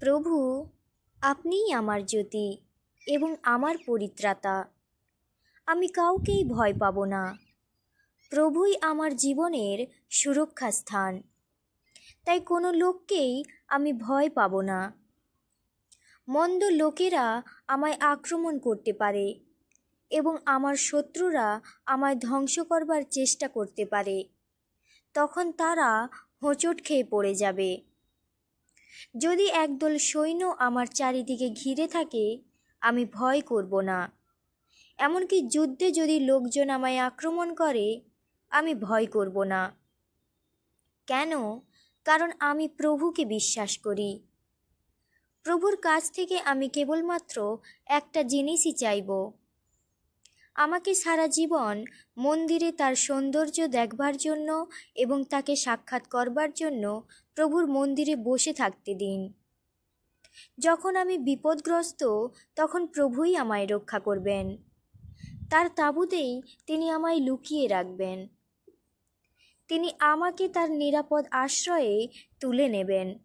প্রভু, আপনিই আমার জ্যোতি এবং আমার পরিত্রাতা। আমি কাউকেই ভয় পাব না। প্রভুই আমার জীবনের সুরক্ষা স্থান। তাই কোনো লোককেই আমি ভয় পাব না। মন্দ লোকেরা আমায় আক্রমণ করতে পারে এবং আমার শত্রুরা আমায় ধ্বংস করবার চেষ্টা করতে পারে। তখন তারা হোঁচট খেয়ে পড়ে যাবে। যদি একদল সৈন্য আমার চারিদিকে ঘিরে থাকে, আমি ভয় করব না। এমনকি যুদ্ধে যদি লোকজন আমায় আক্রমণ করে, আমি ভয় করব না। কেন? কারণ আমি প্রভুকে বিশ্বাস করি। প্রভুর কাছ থেকে আমি কেবলমাত্র একটা জিনিসই চাইব। আমাকে সারা জীবন মন্দিরে তার সৌন্দর্য দেখবার জন্য এবং তাকে সাক্ষাৎ করবার জন্য প্রভুর মন্দিরে বসে থাকতে দিন। যখন আমি বিপদগ্রস্ত, তখন প্রভুই আমায় রক্ষা করবেন। তার তাঁবুতেই তিনি আমায় লুকিয়ে রাখবেন। তিনি আমাকে তার নিরাপদ আশ্রয়ে তুলে নেবেন।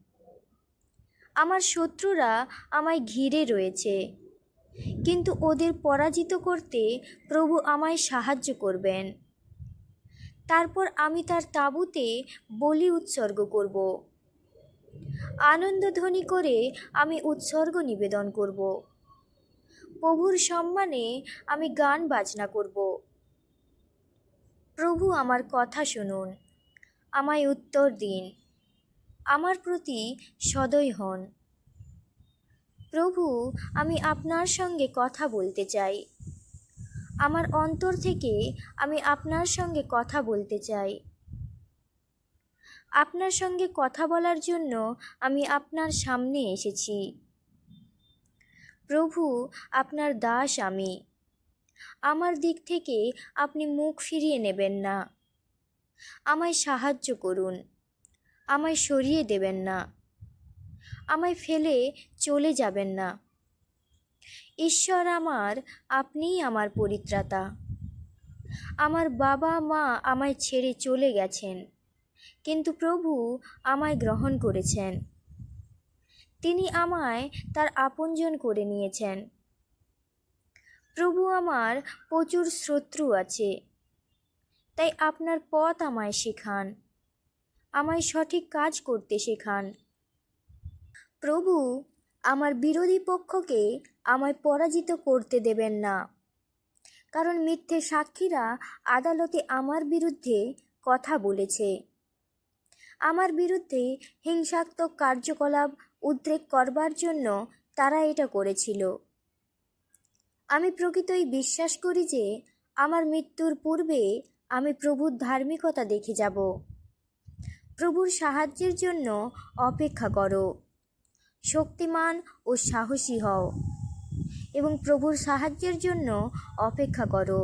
আমার শত্রুরা আমায় ঘিরে রয়েছে, কিন্তু ওদের পরাজিত করতে প্রভু আমায় সাহায্য করবেন। তারপর আমি তার তাঁবুতে বলি উৎসর্গ করব। আনন্দধ্বনি করে আমি উৎসর্গ নিবেদন করব। প্রভুর সম্মানে আমি গান বাজনা করব। প্রভু, আমার কথা শুনুন, আমায় উত্তর দিন, আমার প্রতি সদয় হন। প্রভু, আমি আপনার সঙ্গে কথা বলতে চাই। আমার অন্তর থেকে আমি আপনার সঙ্গে কথা বলতে চাই। আপনার সঙ্গে কথা বলার জন্য আমি আপনার সামনে এসেছি। প্রভু, আপনার দাস আমি। আমার দিক থেকে আপনি মুখ ফিরিয়ে নেবেন না। আমায় সাহায্য করুন, আমায় সরিয়ে দেবেন না, আমায় ফেলে চলে যাবেন না। ঈশ্বর আমার, আপনিই আমার পরিত্রাতা। আমার বাবা মা আমায় ছেড়ে চলে গেছেন, কিন্তু প্রভু আমায় গ্রহণ করেছেন। তিনি আমায় তার আপনজন করে নিয়েছেন। প্রভু, আমার প্রচুর শত্রু আছে, তাই আপনার পথ আমায় শেখান, আমায় সঠিক কাজ করতে শেখান। প্রভু, আমার বিরোধী পক্ষকে আমায় পরাজিত করতে দেবেন না, কারণ মিথ্যে সাক্ষীরা আদালতে আমার বিরুদ্ধে কথা বলেছে। আমার বিরুদ্ধে হিংসাত্মক কার্যকলাপ উদ্রেক করবার জন্য তারা এটা করেছিল। আমি প্রকৃতই বিশ্বাস করি যে আমার মৃত্যুর পূর্বে আমি প্রভুর ধার্মিকতা দেখে যাব। প্রভুর সাহায্যের জন্য অপেক্ষা করো। শক্তিমান ও সাহসী হও এবং প্রভুর সাহায্যের জন্য অপেক্ষা করো।